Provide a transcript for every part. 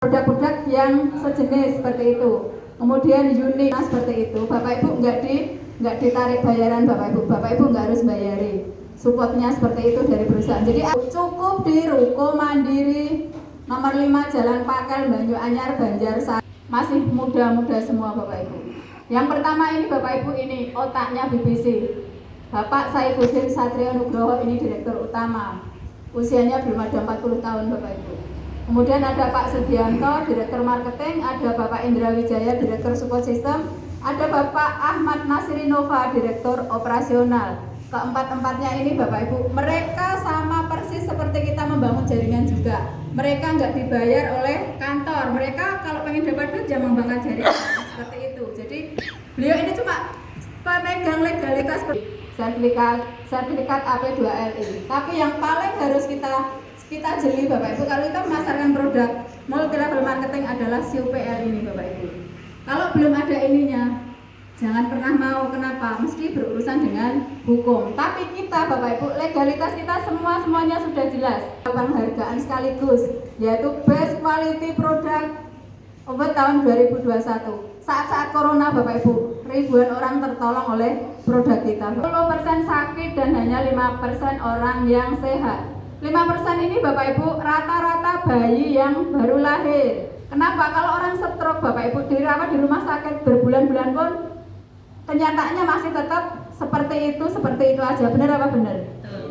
produk-produk yang sejenis seperti itu. Kemudian unit seperti itu, Bapak Ibu nggak ditarik bayaran Bapak Ibu nggak harus bayari. Supportnya seperti itu dari perusahaan. Jadi cukup di Ruko Mandiri nomor 5 Jalan Pakel, Banyuanyar, Banjarsari. Masih muda-muda semua Bapak Ibu. Yang pertama ini Bapak Ibu, ini otaknya BBC. Bapak Saifuddin Satrio Nugroho, ini direktur utama. Usianya belum ada 40 tahun Bapak Ibu. Kemudian ada Pak Sugianto, direktur marketing, ada Bapak Indra Wijaya, direktur support system, ada Bapak Ahmad Nasrinova, direktur operasional. Keempat-empatnya ini Bapak Ibu, mereka sama persis seperti kita membangun jaringan juga. Mereka nggak dibayar oleh kantor, mereka kalau pengen dapat duit jangan membangkang jaringan seperti itu. Jadi beliau ini cuma pemegang legalitas sertifikat AP2LI. Tapi yang paling harus kita jeli Bapak Ibu, kalau kita memasarkan produk multi level marketing adalah CUPR ini Bapak Ibu. Kalau belum ada ininya, jangan pernah mau. Kenapa? Mesti berurusan dengan hukum. Tapi kita Bapak Ibu, legalitas kita semuanya sudah jelas. Penghargaan sekaligus, yaitu Best Quality Product Award tahun 2021. Saat-saat corona Bapak Ibu, ribuan orang tertolong oleh produk kita. 10% sakit dan hanya 5% orang yang sehat. 5% ini Bapak Ibu rata-rata bayi yang baru lahir. Kenapa? Kalau orang stroke Bapak Ibu dirawat di rumah sakit berbulan-bulan pun kenyataannya masih tetap seperti itu aja. Benar apa benar?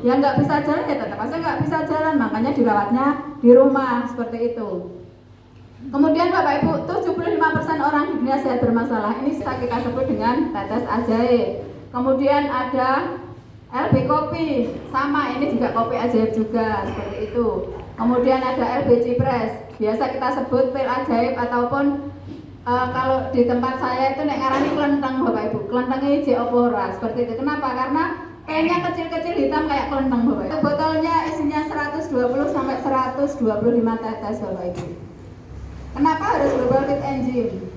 Yang nggak bisa jalan ya tetap aja nggak bisa jalan, makanya dirawatnya di rumah seperti itu. Kemudian Bapak Ibu, 75% orang di dunia sehat bermasalah. Ini kita sebut dengan tetes ajaib. Kemudian ada LB Kopi, sama ini juga kopi ajaib juga seperti itu. Kemudian ada LB Cipres, biasa kita sebut pil ajaib ataupun kalau di tempat saya itu nek ngarani kelenteng Bapak Ibu. Kelentengnya hijau opora seperti itu. Kenapa? Karena kayaknya kecil-kecil hitam kayak kelenteng Bapak Ibu. Botolnya isinya 120 sampai 125 tetes Bapak Ibu. Kenapa harus Global Fit Enzyme?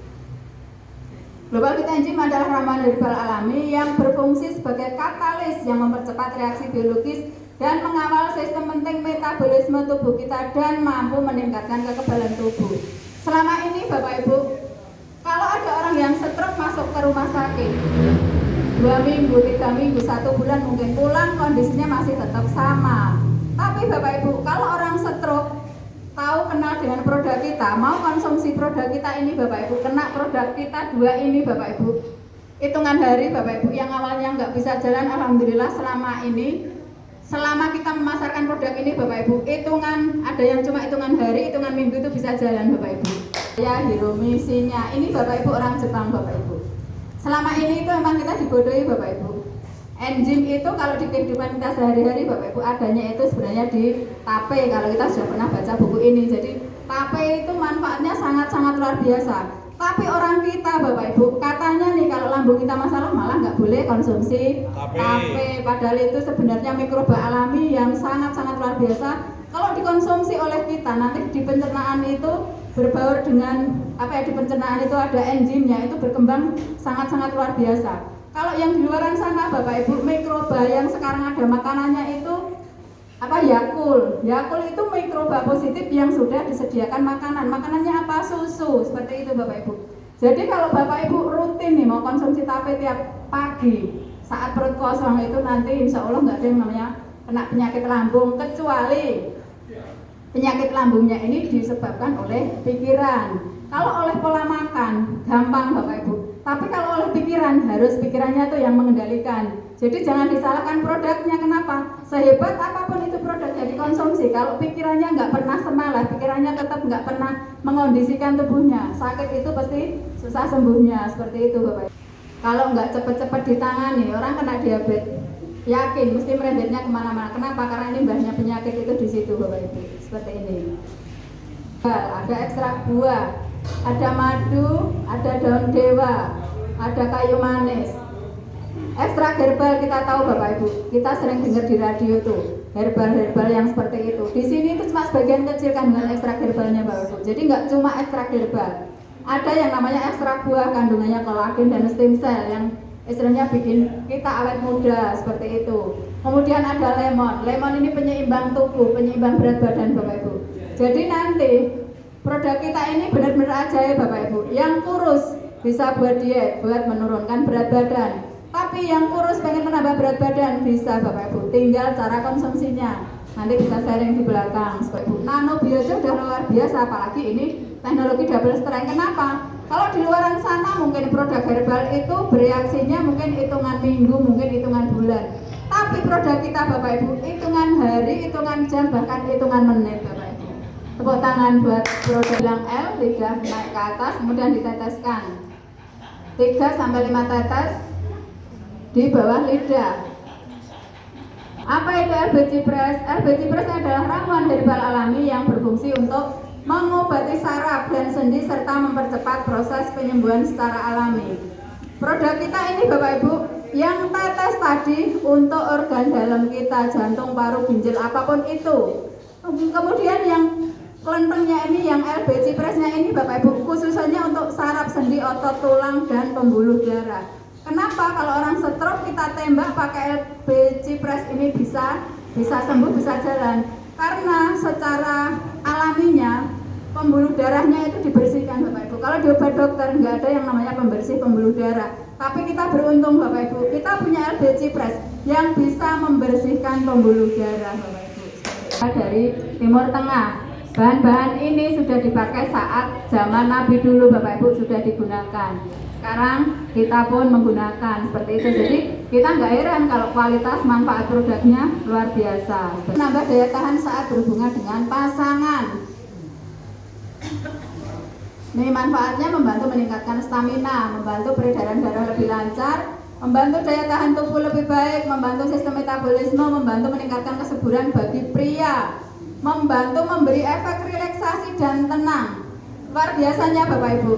Global Fit Enzyme adalah ramuan herbal alami yang berfungsi sebagai katalis yang mempercepat reaksi biologis dan mengawal sistem penting metabolisme tubuh kita dan mampu meningkatkan kekebalan tubuh. Selama ini Bapak Ibu, kalau ada orang yang stroke masuk ke rumah sakit 2 minggu, 3 minggu, 1 bulan mungkin pulang kondisinya masih tetap sama. Tapi Bapak Ibu, kalau orang stroke tahu kenal dengan produk kita, mau konsumsi produk kita ini Bapak Ibu, kena produk kita 2 ini Bapak Ibu, hitungan hari Bapak Ibu, yang awalnya nggak bisa jalan, alhamdulillah selama kita memasarkan produk ini Bapak Ibu, hitungan, ada yang cuma hitungan hari, hitungan minggu itu bisa jalan Bapak Ibu. Ya Hiromisinya, ini Bapak Ibu orang Jepang Bapak Ibu. Selama ini itu memang kita dibodohi Bapak Ibu. Enzim itu kalau di kehidupan kita sehari-hari Bapak Ibu adanya itu sebenarnya di tape, kalau kita sudah pernah baca buku ini. Jadi tape itu manfaatnya sangat-sangat luar biasa. Tapi orang kita Bapak Ibu katanya nih kalau lambung kita masalah malah nggak boleh konsumsi tape. Padahal itu sebenarnya mikroba alami yang sangat-sangat luar biasa. Kalau dikonsumsi oleh kita nanti di pencernaan itu berbaur dengan di pencernaan itu ada enzimnya, itu berkembang sangat-sangat luar biasa. Kalau yang di luaran sana Bapak Ibu, mikroba yang sekarang ada makanannya itu Yakult. Yakult itu mikroba positif yang sudah disediakan makanan. Makanannya apa? Susu, seperti itu Bapak Ibu. Jadi kalau Bapak Ibu rutin nih mau konsumsi tape tiap pagi saat perut kosong itu nanti insya Allah nggak ada yang namanya kena penyakit lambung, kecuali penyakit lambungnya ini disebabkan oleh pikiran. Kalau oleh pola makan gampang Bapak Ibu. Tapi kalau oleh pikiran, harus pikirannya tuh yang mengendalikan. Jadi jangan disalahkan produknya. Kenapa? Sehebat apapun itu produknya dikonsumsi, kalau pikirannya nggak pernah semalah, pikirannya tetap nggak pernah mengondisikan tubuhnya, sakit itu pasti susah sembuhnya. Seperti itu Bapak. Kalau nggak cepet-cepet ditangani, orang kena diabetes, yakin mesti merembetnya kemana-mana. Kenapa? Karena ini banyak penyakit itu di situ Bapak Ibu. Seperti ini. Ada ekstrak buah, ada madu, ada daun dewa, ada kayu manis. Ekstrak herbal kita tahu Bapak Ibu, kita sering dengar di radio tuh herbal-herbal yang seperti itu. Di sini itu cuma sebagian kecil kandungan ekstrak herbalnya Bapak Ibu. Jadi nggak cuma ekstrak herbal, ada yang namanya ekstrak buah, kandungannya kolagen dan stem cell yang istilahnya bikin kita awet muda seperti itu. Kemudian ada lemon. Lemon ini penyeimbang tubuh, penyeimbang berat badan Bapak Ibu. Jadi nanti Produk kita ini benar-benar ajaib Bapak Ibu. Yang kurus bisa buat diet, buat menurunkan berat badan. Tapi yang kurus pengen menambah berat badan bisa Bapak Ibu. Tinggal cara konsumsinya. Nanti bisa sharing di belakang Bapak Ibu. Nano Biojo udah luar biasa, apalagi ini teknologi double strength. Kenapa? Kalau di luar sana mungkin produk herbal itu bereaksinya mungkin hitungan minggu, mungkin hitungan bulan. Tapi produk kita Bapak Ibu hitungan hari, hitungan jam, bahkan hitungan menit Bapak Ibu. Tepuk tangan buat produk yang L, lidah naik ke atas, kemudian diteteskan 3-5 tetes di bawah lidah. Apa itu LB Cipres? LB Cipres adalah ramuan herbal alami yang berfungsi untuk mengobati saraf dan sendi serta mempercepat proses penyembuhan secara alami. Produk kita ini Bapak Ibu, yang tetes tadi untuk organ dalam kita, jantung, paru, ginjal, apapun itu. Kemudian yang kelentengnya ini, yang LB Cipresnya ini Bapak Ibu, khususnya untuk saraf, sendi, otot, tulang, dan pembuluh darah. Kenapa kalau orang stroke kita tembak pakai LB Cipres ini bisa sembuh, bisa jalan? Karena secara alaminya pembuluh darahnya itu dibersihkan Bapak Ibu. Kalau di obat dokter nggak ada yang namanya pembersih pembuluh darah. Tapi kita beruntung Bapak Ibu, kita punya LB Cipres yang bisa membersihkan pembuluh darah Bapak Ibu. Dari Timur Tengah. Bahan-bahan ini sudah dipakai saat zaman Nabi dulu Bapak Ibu, sudah digunakan. Sekarang kita pun menggunakan seperti itu. Jadi kita nggak heran kalau kualitas manfaat produknya luar biasa. Menambah daya tahan saat berhubungan dengan pasangan. Ini manfaatnya membantu meningkatkan stamina, membantu peredaran darah lebih lancar, membantu daya tahan tubuh lebih baik, membantu sistem metabolisme, membantu meningkatkan kesuburan bagi pria, membantu memberi efek relaksasi dan tenang. Luar biasanya Bapak Ibu.